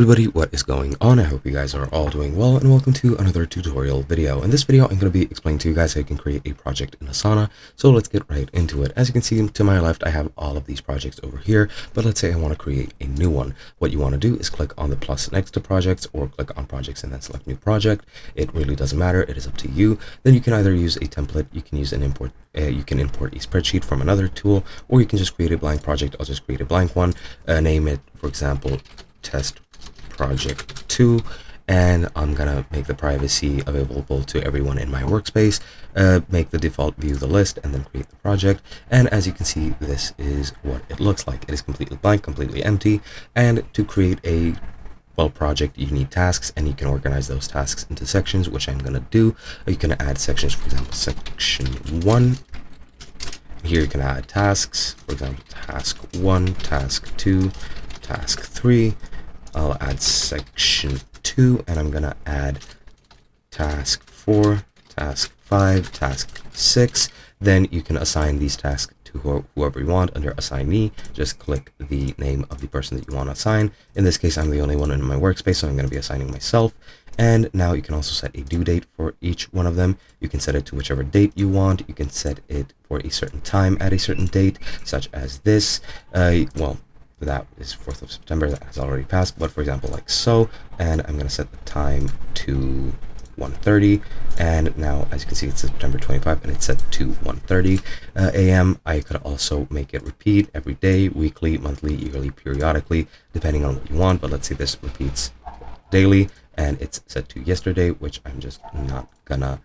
Everybody, what is going on? I hope you guys are all doing well, and welcome to another tutorial video. In this video, I'm going to be explaining to you guys how you can create a project in Asana. So let's get right into it. As you can see to my left, I have all of these projects over here, but let's say I want to create a new one. What you want to do is click on the plus next to projects, or click on projects and then select new project. It really doesn't matter. It is up to you. Then you can either use a template, you can use an import, you can import a spreadsheet from another tool, or you can just create a blank project. I'll just create a blank one, name it, for example, test project 2, and I'm gonna make the privacy available to everyone in my workspace, make the default view the list, and then create the project. And as you can see, this is what it looks like. It is completely blank, completely empty. And to create a project, you need tasks, and you can organize those tasks into sections, which I'm gonna do. You can add sections, for example, section 1. Here you can add tasks, for example, task 1, task 2, task 3. I'll add section 2, and I'm gonna add task 4, task 5, task 6. Then you can assign these tasks to whoever you want. Under assignee, just click the name of the person that you want to assign. In this case, I'm the only one in my workspace, so I'm going to be assigning myself. And now you can also set a due date for each one of them. You can set it to whichever date you want. You can set it for a certain time at a certain date, such as this. That is 4th of September, that has already passed, but for example, like so. And I'm going to set the time to 1:30, and now as you can see, it's September 25, and it's set to 1:30 a.m. I could also make it repeat every day, weekly, monthly, yearly, periodically, depending on what you want. But let's say this repeats daily, and it's set to yesterday, which I'm just not gonna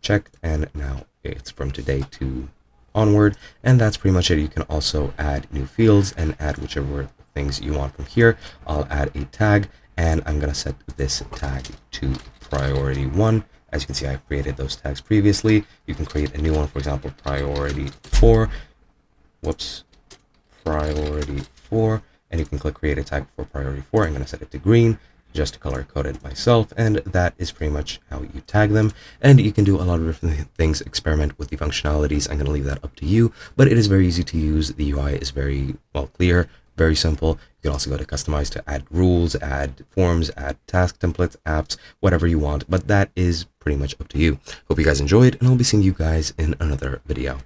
check. And now it's from today to onward, and that's pretty much it. You can also add new fields and add whichever things you want from here. I'll add a tag, and I'm gonna set this tag to priority 1. As you can see, I've created those tags previously. You can create a new one, for example, priority 4. Priority 4, and you can click create a tag for priority 4. I'm gonna set it to green, just to color code it myself, and that is pretty much how you tag them. And you can do a lot of different things, experiment with the functionalities. I'm going to leave that up to you, but it is very easy to use. The UI is very clear, very simple. You can also go to customize to add rules, add forms, add task templates, apps, whatever you want, but that is pretty much up to you. Hope you guys enjoyed, and I'll be seeing you guys in another video.